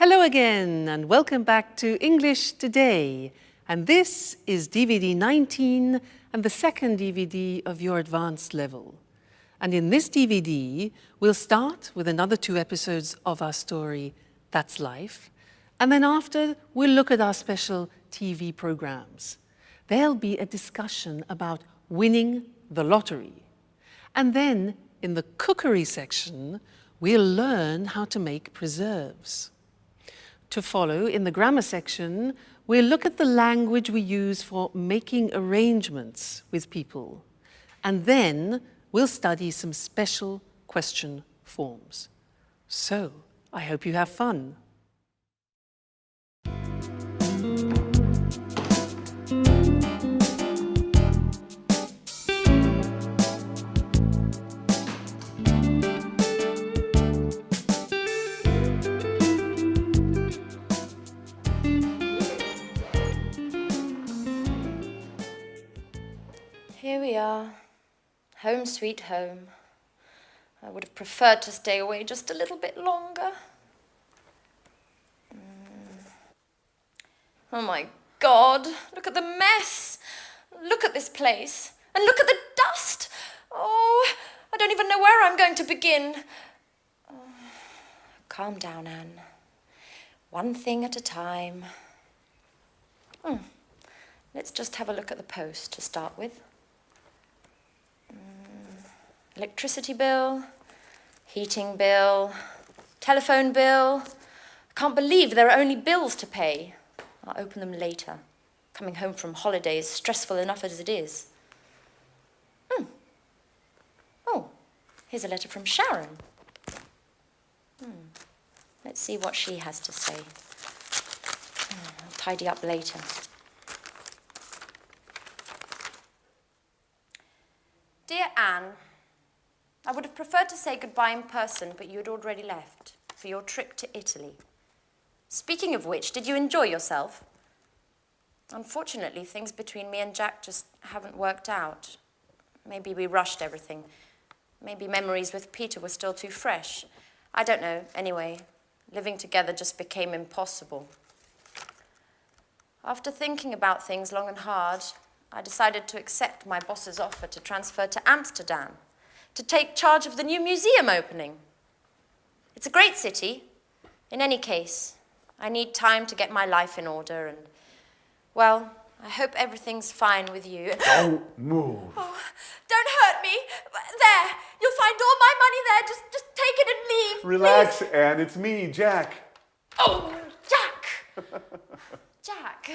Hello again and welcome back to English Today. And this is DVD19 and the second DVD of your advanced level. And in this DVD, we'll start with another 2 episodes of our story, That's Life. And then after, we'll look at our special TV programs. There'll be a discussion about winning the lottery. And then in the cookery section, we'll learn how to make preserves. To follow, in the grammar section, we'll look at the language we use for making arrangements with people. And then we'll study some special question forms. So, I hope you have fun. Here we are, home sweet home. I would have preferred to stay away just a little bit longer. Oh my God, look at the mess. Look at this place, and look at the dust. Oh, I don't even know where I'm going to begin. Oh, calm down, Anne. One thing at a time. Let's just have a look at the post to start with. Electricity bill, heating bill, telephone bill. I can't believe there are only bills to pay. I'll open them later. Coming home from holiday is stressful enough as it is. Oh, here's a letter from Sharon. Let's see what she has to say. I'll tidy up later. Dear Anne, I would have preferred to say goodbye in person, but you had already left for your trip to Italy. Speaking of which, did you enjoy yourself? Unfortunately, things between me and Jack just haven't worked out. Maybe we rushed everything. Maybe memories with Peter were still too fresh. I don't know. Anyway, living together just became impossible. After thinking about things long and hard, I decided to accept my boss's offer to transfer to Amsterdam, to take charge of the new museum opening. It's a great city. In any case, I need time to get my life in order and, well, I hope everything's fine with you. Don't move. Oh, don't hurt me. There, you'll find all my money there. Just take it and leave. Relax, please. Anne. It's me, Jack. Oh, Jack. Jack.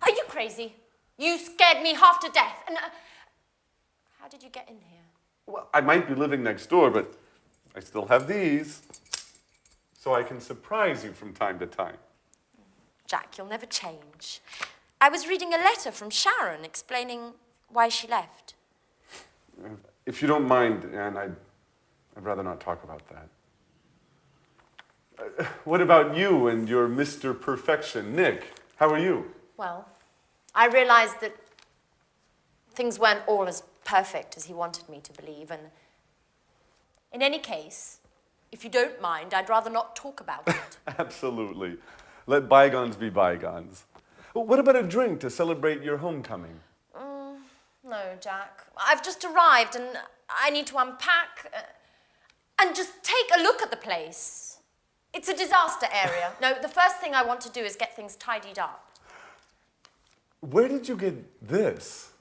Are you crazy? You scared me half to death. And how did you get in here? Well, I might be living next door, but I still have these. So I can surprise you from time to time. Jack, you'll never change. I was reading a letter from Sharon explaining why she left. If you don't mind, Anne, I'd rather not talk about that. What about you and your Mr. Perfection, Nick? How are you? Well, I realized that things weren't all as perfect as he wanted me to believe, and in any case, if you don't mind, I'd rather not talk about it. Absolutely. Let bygones be bygones. Well, what about a drink to celebrate your homecoming? No, Jack. I've just arrived and I need to unpack and just take a look at the place. It's a disaster area. No, the first thing I want to do is get things tidied up. Where did you get this?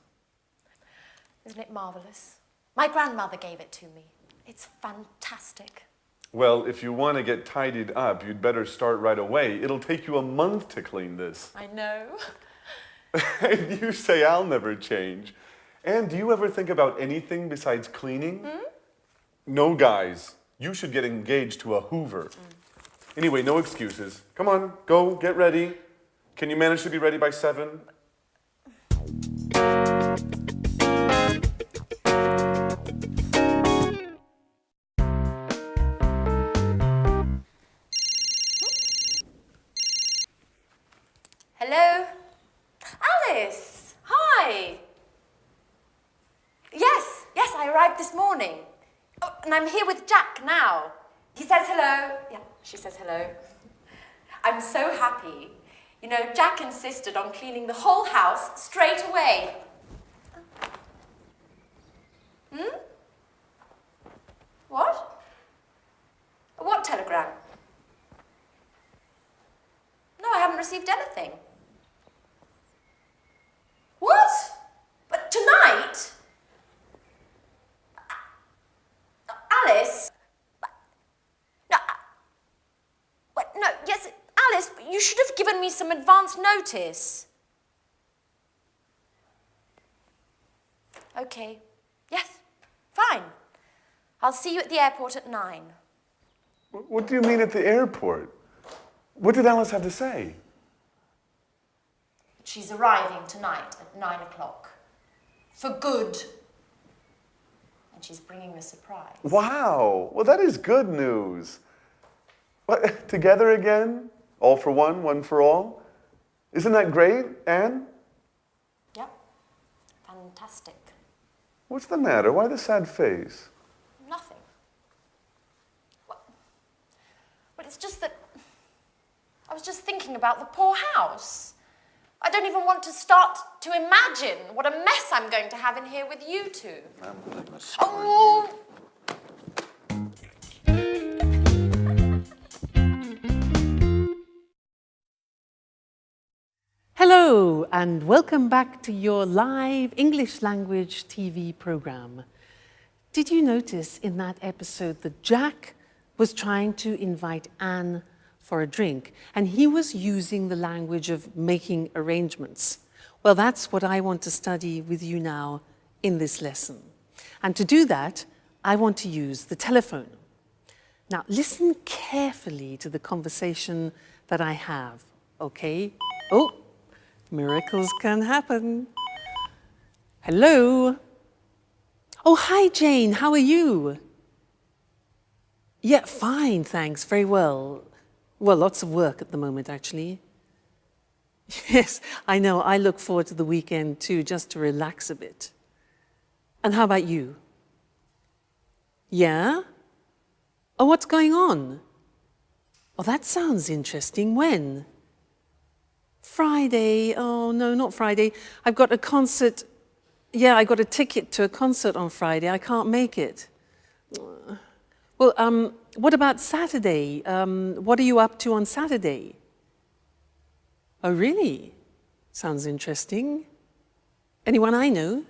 Isn't it marvelous? My grandmother gave it to me. It's fantastic. Well, if you want to get tidied up, you'd better start right away. It'll take you a month to clean this. I know. And you say I'll never change. And do you ever think about anything besides cleaning? No, guys. You should get engaged to a Hoover. Anyway, no excuses. Come on, go, get ready. Can you manage to be ready by 7? Hello? Alice! Hi! Yes, I arrived this morning. Oh, and I'm here with Jack now. He says hello. Yeah, she says hello. I'm so happy. You know, Jack insisted on cleaning the whole house straight away. Hmm? What? What telegram? No, I haven't received anything. What? But tonight? Alice? No, no, yes, Alice, you should have given me some advance notice. Okay, yes, fine. I'll see you at the airport at 9. What do you mean at the airport? What did Alice have to say? She's arriving tonight at 9 o'clock. For good. And she's bringing a surprise. Wow, well that is good news. What, together again? All for one for all? Isn't that great, Anne? Yep, fantastic. What's the matter? Why the sad face? Nothing. Well, it's just that I was just thinking about the poor house. I don't even want to start to imagine what a mess I'm going to have in here with you two. I'm gonna Oh! Hello, and welcome back to your live English language TV program. Did you notice in that episode that Jack was trying to invite Anne for a drink, and he was using the language of making arrangements? Well, that's what I want to study with you now in this lesson. And to do that, I want to use the telephone. Now, listen carefully to the conversation that I have, okay? Oh, miracles can happen. Hello? Oh, hi, Jane. How are you? Yeah, fine, thanks. Very well. Well, lots of work at the moment, actually. Yes, I know. I look forward to the weekend, too, just to relax a bit. And how about you? Yeah? Oh, what's going on? Oh, that sounds interesting. When? Friday. Oh, no, not Friday. I've got a concert. Yeah, I got a ticket to a concert on Friday. I can't make it. Well, what about Saturday? What are you up to on Saturday? Oh, really? Sounds interesting. Anyone I know?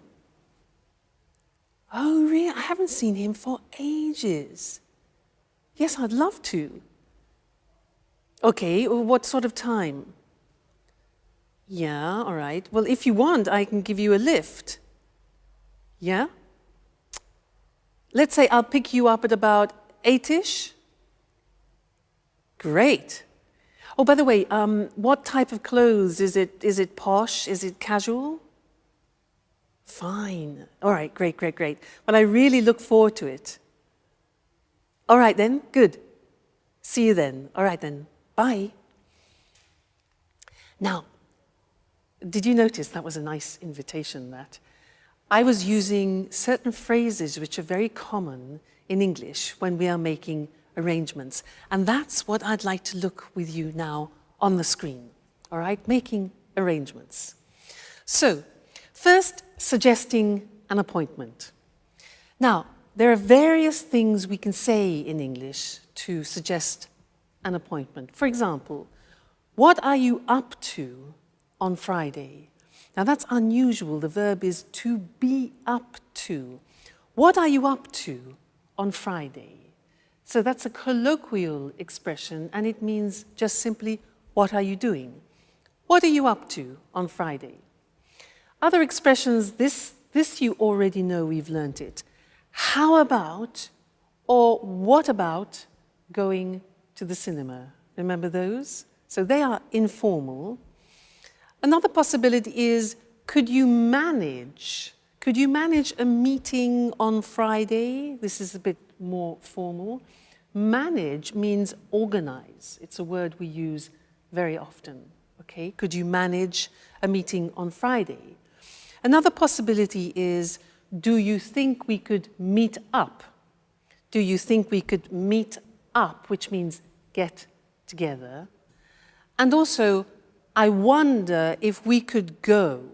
Oh, really? I haven't seen him for ages. Yes, I'd love to. Okay, well, what sort of time? Yeah, all right. Well, if you want, I can give you a lift. Yeah? Let's say I'll pick you up at about 8-ish. Great. Oh, by the way, what type of clothes? Is it posh? Is it casual? Fine. All right, great. Well, I really look forward to it. All right then, good. See you then. All right then, bye. Now, did you notice that was a nice invitation, that? I was using certain phrases which are very common in English when we are making arrangements. And that's what I'd like to look with you now on the screen. All right, making arrangements. So, first, suggesting an appointment. Now, there are various things we can say in English to suggest an appointment. For example, what are you up to on Friday? Now that's unusual. The verb is to be up to. What are you up to on Friday? So that's a colloquial expression, and it means just simply, what are you doing? What are you up to on Friday? Other expressions, this you already know, we've learnt it. How about, or what about going to the cinema? Remember those? So they are informal. Another possibility is, could you manage a meeting on Friday? This is a bit more formal. Manage means organize. It's a word we use very often. Okay? Could you manage a meeting on Friday? Another possibility is, do you think we could meet up? Do you think we could meet up, which means get together. And also, I wonder if we could go.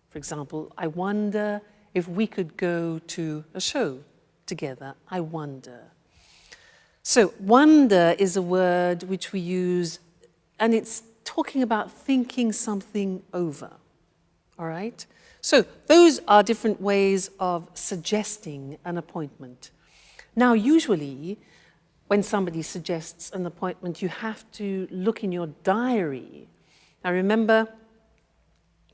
For example, I wonder if we could go to a show together. I wonder. So, wonder is a word which we use, and it's talking about thinking something over. All right? So, those are different ways of suggesting an appointment. Now, usually, when somebody suggests an appointment, you have to look in your diary. Now, remember,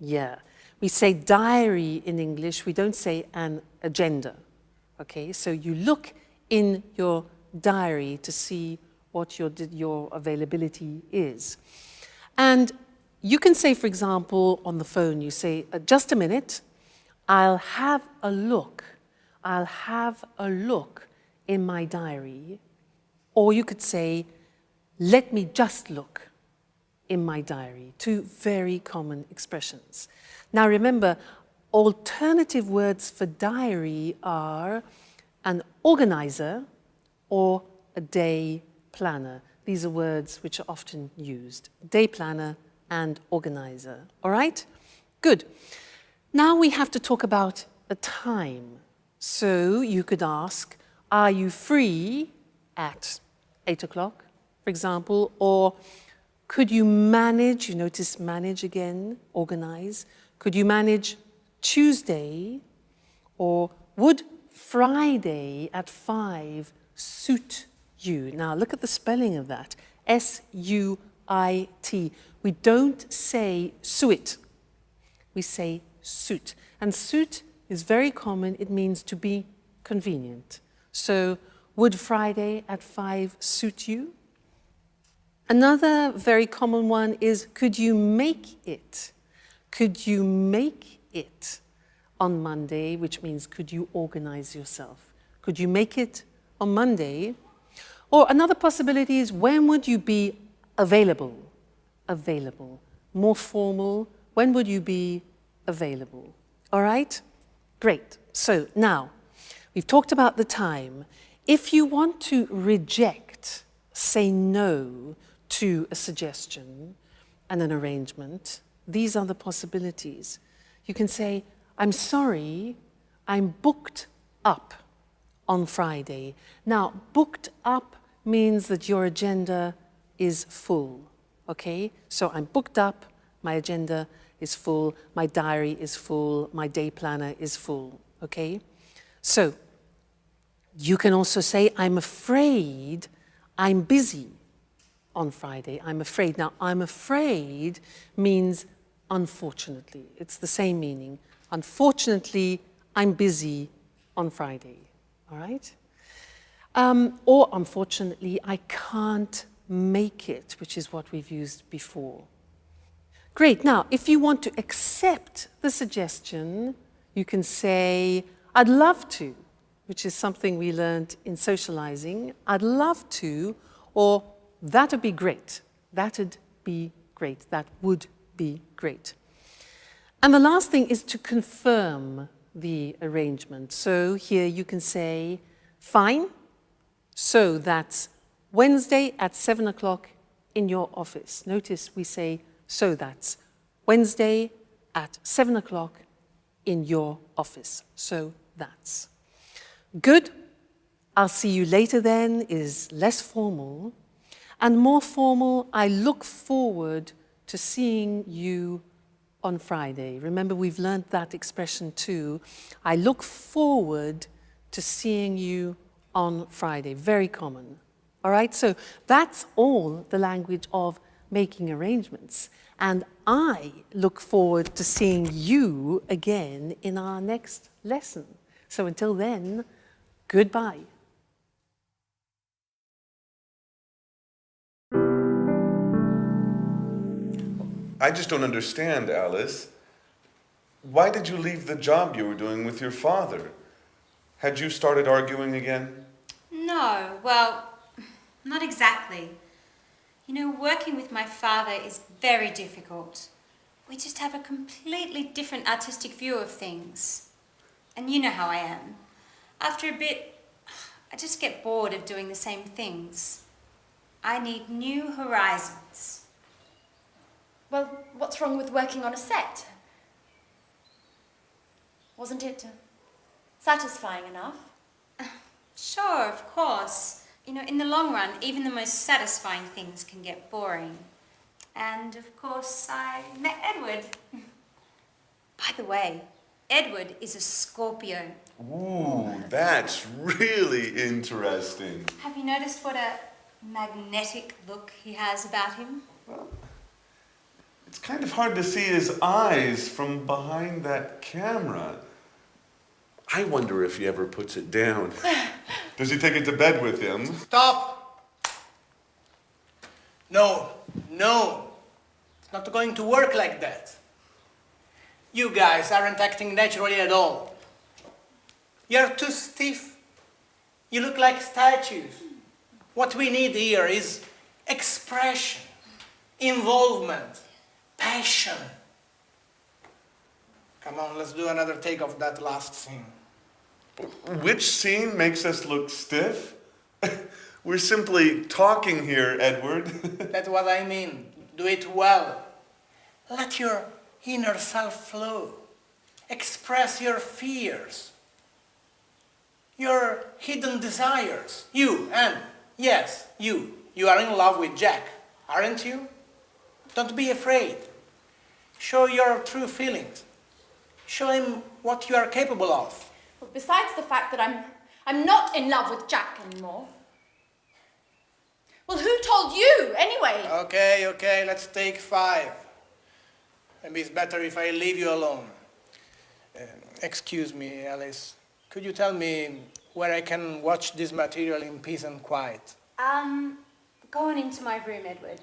we say diary in English, we don't say an agenda. Okay, so you look in your diary to see what your availability is. And you can say, for example, on the phone, you say, just a minute, I'll have a look. I'll have a look in my diary. Or you could say, let me just look in my diary. Two very common expressions. Now remember, alternative words for diary are an organizer or a day planner. These are words which are often used. Day planner and organizer. All right? Good. Now we have to talk about a time. So you could ask, are you free at 8 o'clock, for example? Or could you manage, you notice manage again, organize. Could you manage Tuesday? Or would Friday at 5 suit you? Now look at the spelling of that. S-U-I-T. We don't say suit. We say suit. And suit is very common. It means to be convenient. So would Friday at 5 suit you? Another very common one is, could you make it? Could you make it on Monday, which means could you organize yourself? Could you make it on Monday? Or another possibility is, when would you be available? Available. More formal, when would you be available? All right? Great. So now, we've talked about the time. If you want to reject, say no to a suggestion and an arrangement, these are the possibilities. You can say, I'm sorry, I'm booked up on Friday. Now, booked up means that your agenda is full, okay? So I'm booked up, my agenda is full, my diary is full, my day planner is full, okay? So you can also say, I'm afraid I'm busy on Friday. I'm afraid. Now, I'm afraid means unfortunately. It's the same meaning. Unfortunately, I'm busy on Friday, all right? Or unfortunately, I can't make it, which is what we've used before. Great. Now, if you want to accept the suggestion, you can say, I'd love to, which is something we learned in socializing. I'd love to, or that'd be great. That'd be great. That would be great. And the last thing is to confirm the arrangement. So here you can say, fine. So that's Wednesday at 7 o'clock in your office. Notice we say, so that's Wednesday at 7 o'clock in your office. So that's. Good. I'll see you later then is less formal. And more formal, I look forward to seeing you on Friday. Remember, we've learned that expression too. I look forward to seeing you on Friday. Very common. All right, so that's all the language of making arrangements. And I look forward to seeing you again in our next lesson. So until then, goodbye. I just don't understand, Alice. Why did you leave the job you were doing with your father? Had you started arguing again? No, well, not exactly. You know, working with my father is very difficult. We just have a completely different artistic view of things. And you know how I am. After a bit, I just get bored of doing the same things. I need new horizons. Well, what's wrong with working on a set? Wasn't it satisfying enough? Sure, of course. You know, in the long run, even the most satisfying things can get boring. And, of course, I met Edward. By the way, Edward is a Scorpio. Ooh, that's really interesting. Have you noticed what a magnetic look he has about him? Well, it's kind of hard to see his eyes from behind that camera. I wonder if he ever puts it down. Does he take it to bed with him? Stop! No, no. It's not going to work like that. You guys aren't acting naturally at all. You're too stiff. You look like statues. What we need here is expression, involvement, passion. Come on, let's do another take of that last scene. Which scene makes us look stiff? We're simply talking here, Edward. That's what I mean. Do it well. Let your inner self flow. Express your fears, your hidden desires. You, and yes, you are in love with Jack, aren't you? Don't be afraid. Show your true feelings. Show him what you are capable of. Well, besides the fact that I'm not in love with Jack anymore. Well, who told you, anyway? Okay, let's take 5. Maybe it's better if I leave you alone. Excuse me, Alice. Could you tell me where I can watch this material in peace and quiet? Go on into my room, Edward.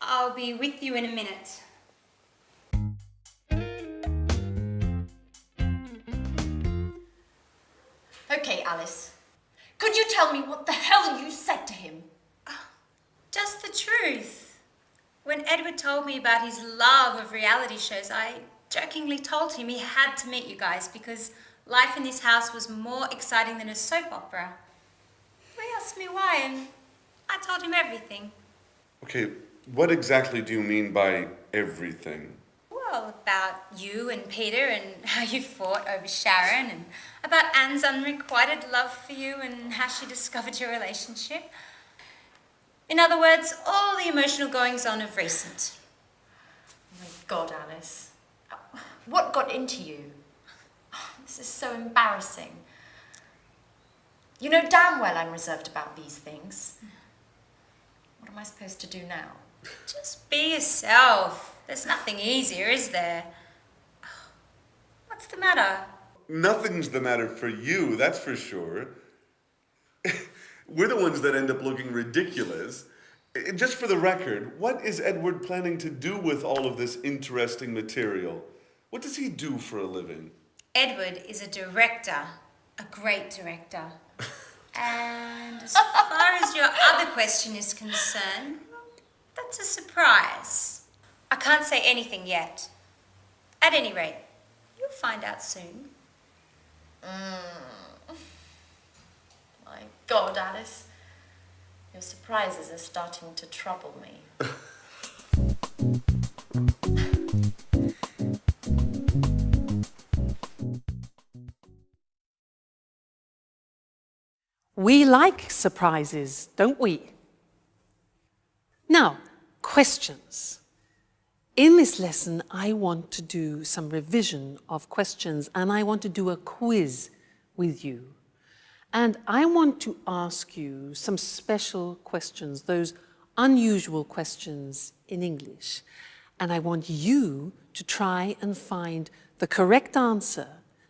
I'll be with you in a minute. Okay, Alice. Could you tell me what the hell you said to him? Just the truth. When Edward told me about his love of reality shows, I jokingly told him he had to meet you guys because life in this house was more exciting than a soap opera. He asked me why, and I told him everything. Okay, what exactly do you mean by everything? Well, about you and Peter and how you fought over Sharon, and about Anne's unrequited love for you and how she discovered your relationship. In other words, all the emotional goings-on of recent. Oh my God, Alice. What got into you? This is so embarrassing. You know damn well I'm reserved about these things. What am I supposed to do now? Just be yourself. There's nothing easier, is there? What's the matter? Nothing's the matter for you, that's for sure. We're the ones that end up looking ridiculous. Just for the record, what is Edward planning to do with all of this interesting material? What does he do for a living? Edward is a director, a great director. And as far as your other question is concerned, that's a surprise. I can't say anything yet. At any rate, you'll find out soon. My God, Alice. Your surprises are starting to trouble me. We like surprises, don't we? Now, questions. In this lesson, I want to do some revision of questions, and I want to do a quiz with you. And I want to ask you some special questions, those unusual questions in English. And I want you to try and find the correct answer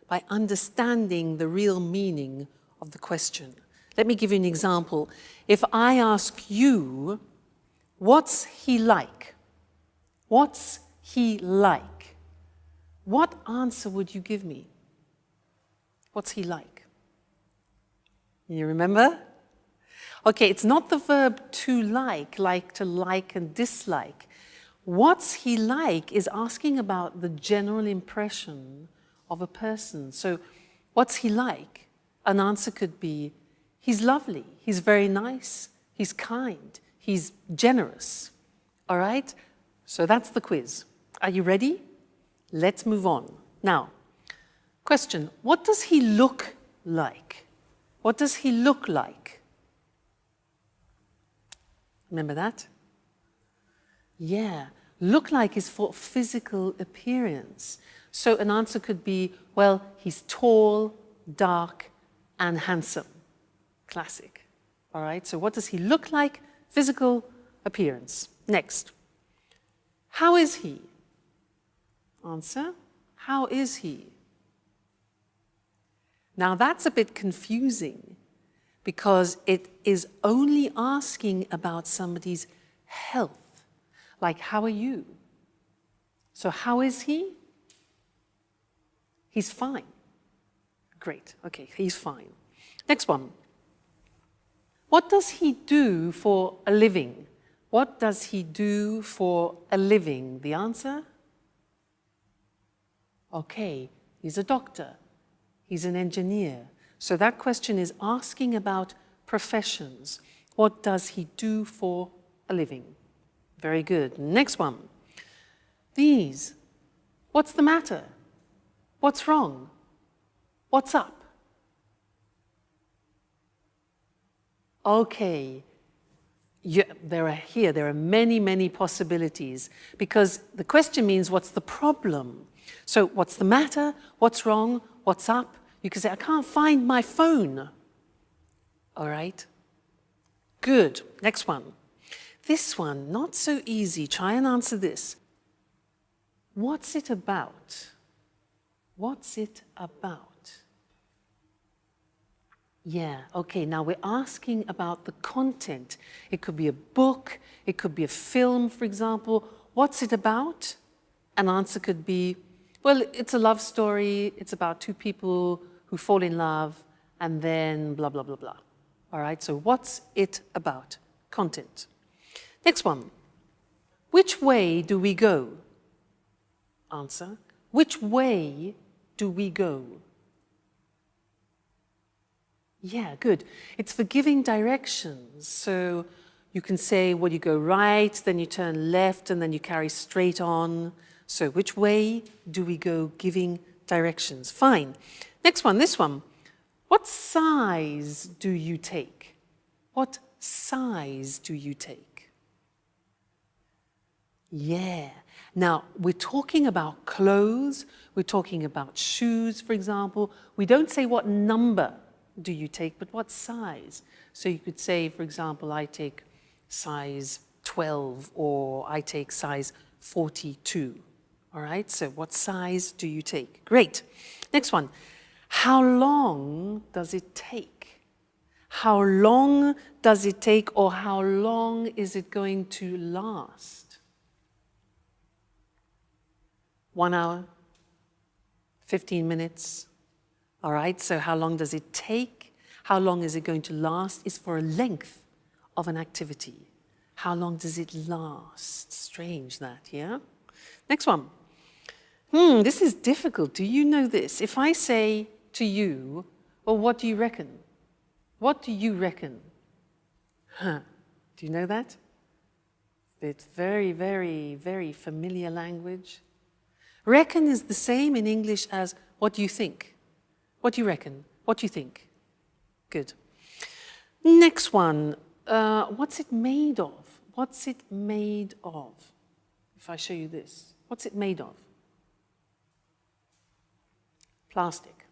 by understanding the real meaning of the question. Let me give you an example. If I ask you, what's he like? What's he like? What answer would you give me? What's he like? You remember? Okay, it's not the verb to like to like and dislike. What's he like is asking about the general impression of a person. So, what's he like? An answer could be, He's lovely, he's very nice, he's kind, he's generous. All right? So that's the quiz. Are you ready? Let's move on. Now, question, what does he look like? What does he look like? Remember that? Yeah, look like is for physical appearance. So an answer could be, well, he's tall, dark, and handsome. Classic. All right, so what does he look like? Physical appearance. Next. How is he? Answer, how is he? Now that's a bit confusing because it is only asking about somebody's health. Like, how are you? So how is he? He's fine. Great, okay, he's fine. Next one. What does he do for a living? What does he do for a living? The answer? Okay, he's a doctor. He's an engineer. So that question is asking about professions. What does he do for a living? Very good. Next one. These. What's the matter? What's wrong? What's up? Okay. Yeah, there are many, many possibilities because the question means what's the problem? So what's the matter? What's wrong? What's up? You can say, I can't find my phone. All right. Good. Next one. This one, not so easy. Try and answer this. What's it about? What's it about? Yeah, okay, now we're asking about the content. It could be a book, it could be a film, for example. What's it about? An answer could be, well, it's a love story, it's about two people who fall in love, and then blah, blah, blah, blah. All right, so what's it about? Content. Next one. Which way do we go? Answer. Which way do we go? Yeah, good. It's for giving directions. So you can say, well, you go right, then you turn left, and then you carry straight on. So which way do we go? Giving directions. Fine. Next one, this one. What size do you take? What size do you take? Yeah. Now, we're talking about clothes. We're talking about shoes, for example. We don't say what number do you take, but what size? So you could say, for example, I take size 12 or I take size 42. All right, so what size do you take? Great. Next one. How long does it take? How long does it take or how long is it going to last? 1 hour? 15 minutes? All right, so how long does it take? How long is it going to last? Is for a length of an activity. How long does it last? Strange that, yeah? Next one. This is difficult. Do you know this? If I say to you, well, what do you reckon? What do you reckon? Huh. Do you know that? It's very, very, very familiar language. Reckon is the same in English as what do you think? What do you reckon? What do you think? Good. Next one. What's it made of? What's it made of? If I show you this, what's it made of? Plastic.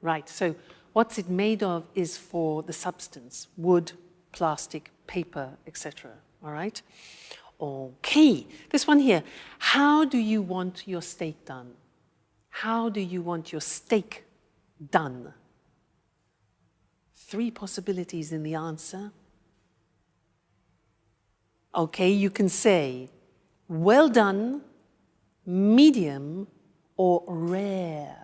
Right, so what's it made of is for the substance, wood, plastic, paper, etc. All right? Okay, this one here. How do you want your steak done? How do you want your steak done? 3 possibilities in the answer. Okay, you can say well done, medium, or rare.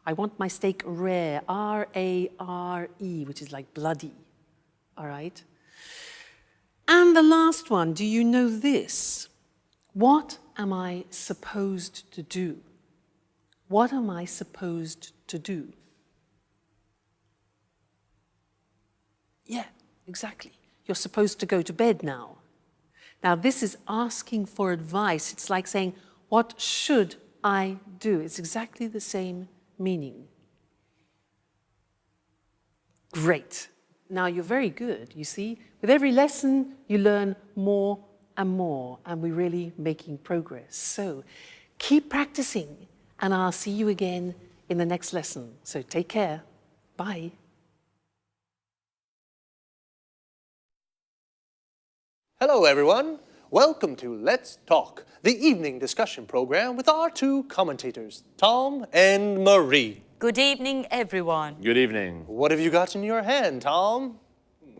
I want my steak rare, R-A-R-E, which is like bloody. All right? And the last one, do you know this? What am I supposed to do? What am I supposed to do? Yeah, exactly. You're supposed to go to bed now. Now, this is asking for advice. It's like saying, what should I do? It's exactly the same meaning. Great. Now, you're very good, you see. With every lesson, you learn more and more, and we're really making progress. So, keep practicing, and I'll see you again in the next lesson. So, take care. Bye. Hello, everyone. Welcome to Let's Talk, the evening discussion program with our two commentators, Tom and Marie. Good evening, everyone. Good evening. What have you got in your hand, Tom?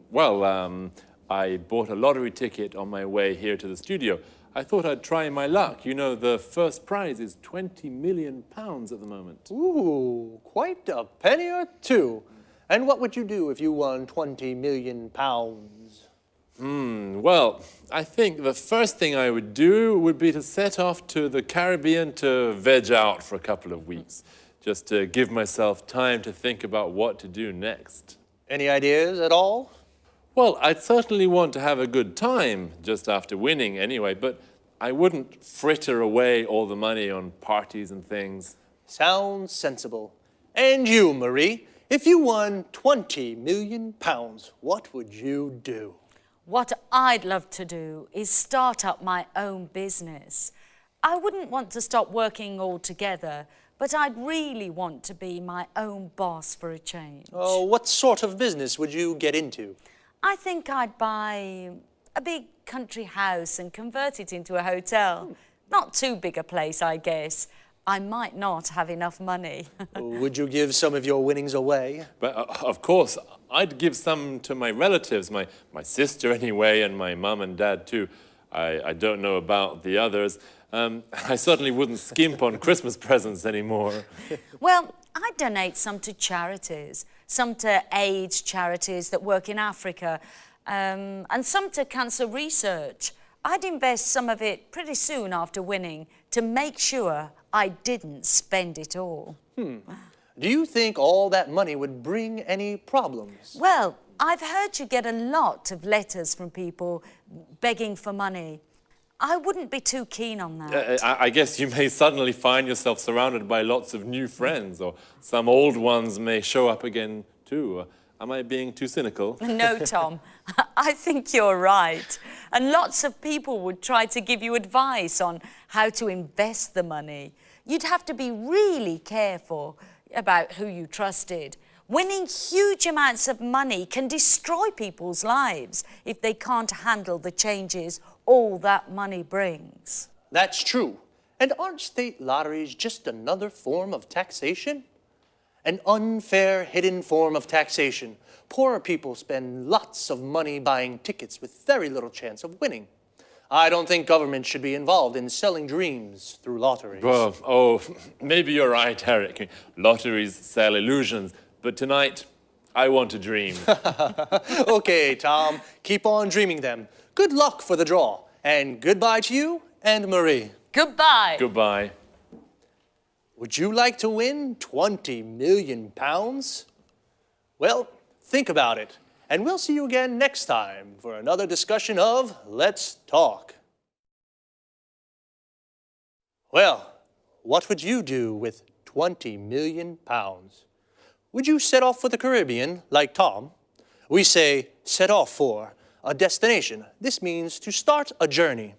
Well, I bought a lottery ticket on my way here to the studio. I thought I'd try my luck. You know, the first prize is £20 million at the moment. Ooh, quite a penny or two. And what would you do if you won £20 million? Well, I think the first thing I would do would be to set off to the Caribbean to veg out for a couple of weeks, just to give myself time to think about what to do next. Any ideas at all? Well, I'd certainly want to have a good time just after winning anyway, but I wouldn't fritter away all the money on parties and things. Sounds sensible. And you, Marie, if you won £20 million, what would you do? What I'd love to do is start up my own business. I wouldn't want to stop working altogether, but I'd really want to be my own boss for a change. Oh, what sort of business would you get into? I think I'd buy a big country house and convert it into a hotel. Not too big a place, I guess. I might not have enough money. Would you give some of your winnings away? But of course, I'd give some to my relatives, my sister anyway, and my mum and dad too. I don't know about the others. I certainly wouldn't skimp on Christmas presents anymore. Well, I'd donate some to charities, some to AIDS charities that work in Africa, and some to cancer research. I'd invest some of it pretty soon after winning to make sure I didn't spend it all. Do you think all that money would bring any problems? Well, I've heard you get a lot of letters from people begging for money. I wouldn't be too keen on that. I guess you may suddenly find yourself surrounded by lots of new friends, or some old ones may show up again too. Am I being too cynical? No, Tom. I think you're right. And lots of people would try to give you advice on how to invest the money. You'd have to be really careful about who you trusted. Winning huge amounts of money can destroy people's lives if they can't handle the changes all that money brings. That's true. And aren't state lotteries just another form of taxation? An unfair, hidden form of taxation. Poorer people spend lots of money buying tickets with very little chance of winning. I don't think government should be involved in selling dreams through lotteries. Well, maybe you're right, Eric. Lotteries sell illusions, but tonight, I want to dream. Okay, Tom, keep on dreaming them. Good luck for the draw, and goodbye to you and Marie. Goodbye. Goodbye. Would you like to win £20 million? Well, think about it, and we'll see you again next time for another discussion of Let's Talk. Well, what would you do with £20 million? Would you set off for the Caribbean like Tom? We say set off for a destination. This means to start a journey.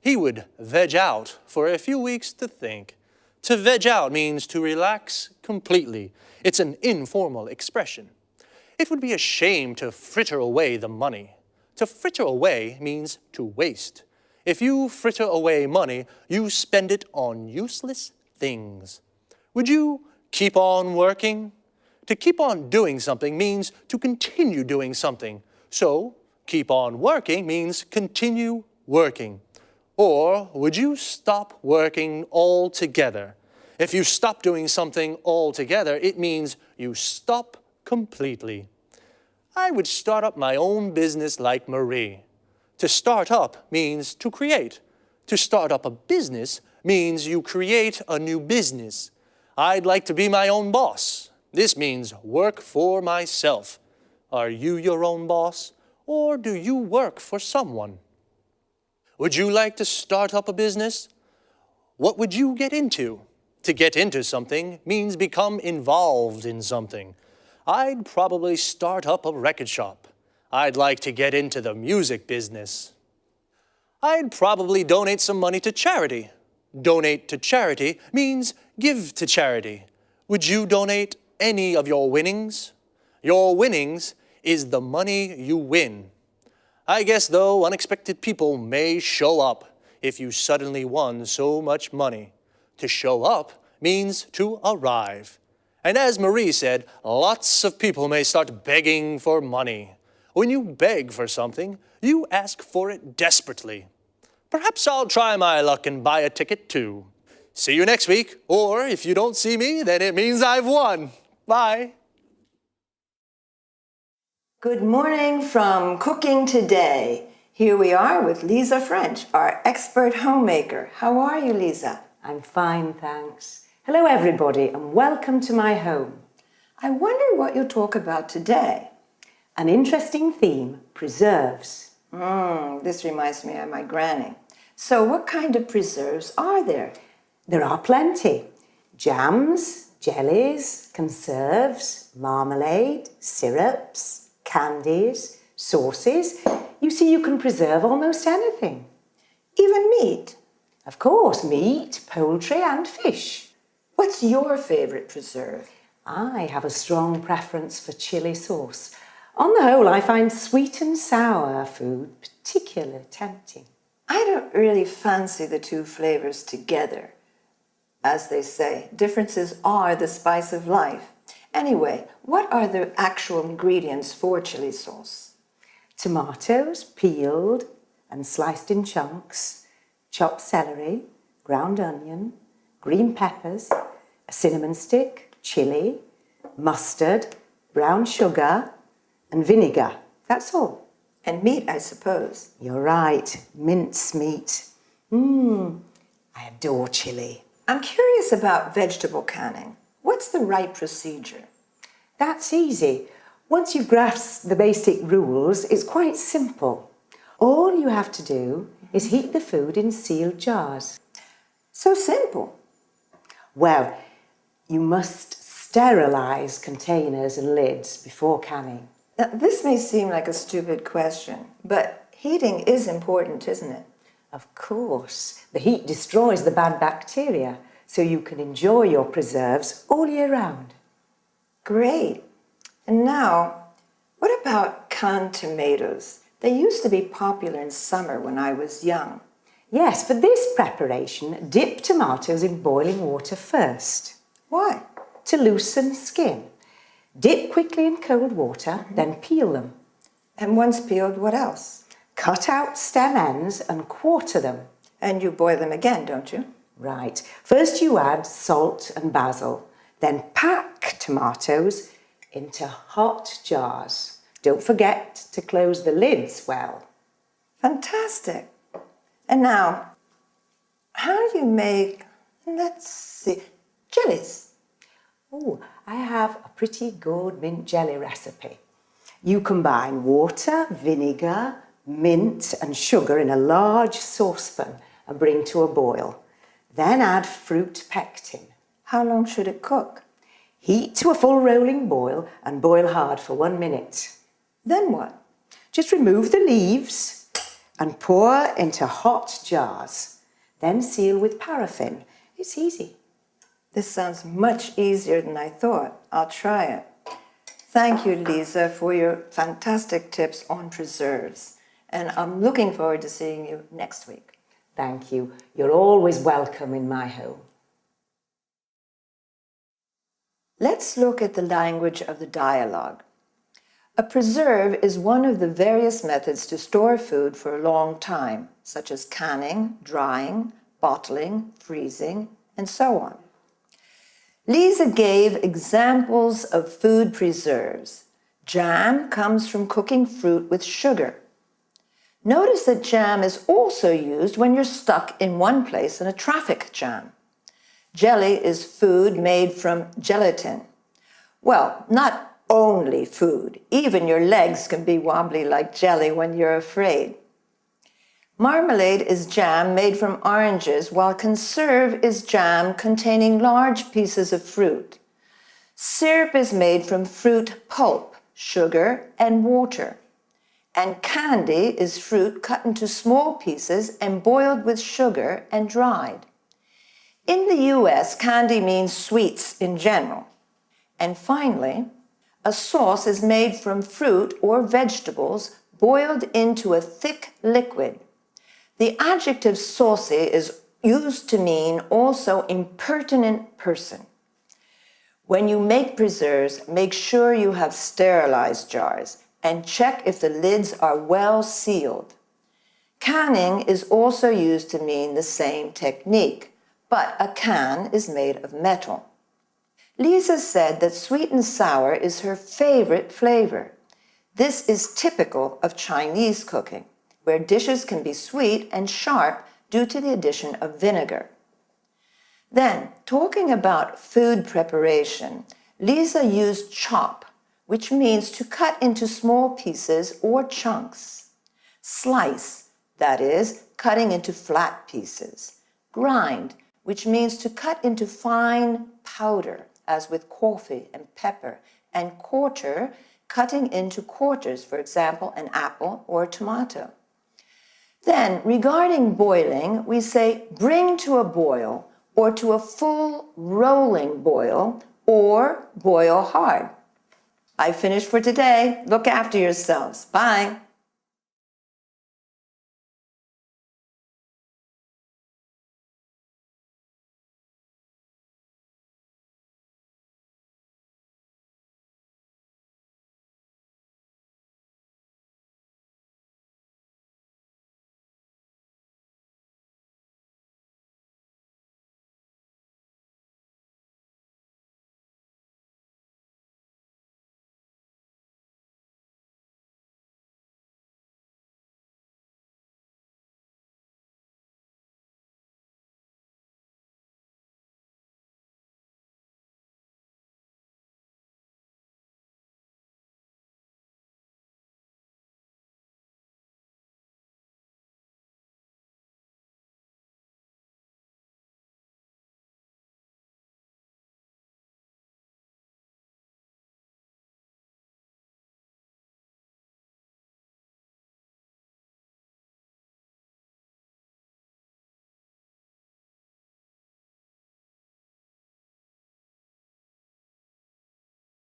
He would veg out for a few weeks to think. To veg out means to relax completely. It's an informal expression. It would be a shame to fritter away the money. To fritter away means to waste. If you fritter away money, you spend it on useless things. Would you keep on working? To keep on doing something means to continue doing something. So, keep on working means continue working. Or would you stop working altogether? If you stop doing something altogether, it means you stop completely. I would start up my own business like Marie. To start up means to create. To start up a business means you create a new business. I'd like to be my own boss. This means work for myself. Are you your own boss, or do you work for someone? Would you like to start up a business? What would you get into? To get into something means become involved in something. I'd probably start up a record shop. I'd like to get into the music business. I'd probably donate some money to charity. Donate to charity means give to charity. Would you donate any of your winnings? Your winnings is the money you win. I guess, though, unexpected people may show up if you suddenly won so much money. To show up means to arrive. And as Marie said, lots of people may start begging for money. When you beg for something, you ask for it desperately. Perhaps I'll try my luck and buy a ticket too. See you next week, or if you don't see me, then it means I've won. Bye. Good morning from Cooking Today. Here we are with Lisa French, our expert homemaker. How are you, Lisa? I'm fine, thanks. Hello, everybody, and welcome to my home. I wonder what you'll talk about today. An interesting theme, preserves. This reminds me of my granny. So what kind of preserves are there? There are plenty. Jams, jellies, conserves, marmalade, syrups, candies, sauces. You see, you can preserve almost anything. Even meat? Of course, meat, poultry and fish. What's your favorite preserve? I have a strong preference for chili sauce. On the whole, I find sweet and sour food particularly tempting. I don't really fancy the two flavors together. As they say, differences are the spice of life. Anyway, what are the actual ingredients for chili sauce? Tomatoes, peeled and sliced in chunks, chopped celery, ground onion, green peppers, a cinnamon stick, chili, mustard, brown sugar, and vinegar. That's all. And meat, I suppose. You're right, mince meat. I adore chili. I'm curious about vegetable canning. What's the right procedure? That's easy. Once you've grasped the basic rules, it's quite simple. All you have to do is heat the food in sealed jars. So simple. Well, you must sterilize containers and lids before canning. Now, this may seem like a stupid question, but heating is important, isn't it? Of course. The heat destroys the bad bacteria, so you can enjoy your preserves all year round. Great. And now, what about canned tomatoes? They used to be popular in summer when I was young. Yes, for this preparation, dip tomatoes in boiling water first. Why? To loosen skin. Dip quickly in cold water, then peel them. And once peeled, what else? Cut out stem ends and quarter them. And you boil them again, don't you? Right. First you add salt and basil, then pack tomatoes into hot jars. Don't forget to close the lids well. Fantastic. And now, how do you make, let's see, jellies? Oh, I have a pretty good mint jelly recipe. You combine water, vinegar, mint and sugar in a large saucepan and bring to a boil. Then add fruit pectin. How long should it cook? Heat to a full rolling boil and boil hard for 1 minute. Then what? Just remove the leaves and pour into hot jars. Then seal with paraffin. It's easy. This sounds much easier than I thought. I'll try it. Thank you, Lisa, for your fantastic tips on preserves. And I'm looking forward to seeing you next week. Thank you. You're always welcome in my home. Let's look at the language of the dialogue. A preserve is one of the various methods to store food for a long time, such as canning, drying, bottling, freezing, and so on. Lisa gave examples of food preserves. Jam comes from cooking fruit with sugar. Notice that jam is also used when you're stuck in one place in a traffic jam. Jelly is food made from gelatin. Well, not only food. Even your legs can be wobbly like jelly when you're afraid. Marmalade is jam made from oranges, while conserve is jam containing large pieces of fruit. Syrup is made from fruit pulp, sugar, and water. And candy is fruit cut into small pieces and boiled with sugar and dried. In the US, candy means sweets in general. And finally, a sauce is made from fruit or vegetables boiled into a thick liquid. The adjective saucy is used to mean also impertinent person. When you make preserves, make sure you have sterilized jars and check if the lids are well sealed. Canning is also used to mean the same technique, but a can is made of metal. Lisa said that sweet and sour is her favorite flavor. This is typical of Chinese cooking, where dishes can be sweet and sharp due to the addition of vinegar. Then, talking about food preparation, Lisa used chop, which means to cut into small pieces or chunks. Slice, that is, cutting into flat pieces. Grind, which means to cut into fine powder, as with coffee and pepper. And quarter, cutting into quarters, for example, an apple or a tomato. Then, regarding boiling, we say bring to a boil, or to a full rolling boil, or boil hard. I finished for today. Look after yourselves. Bye.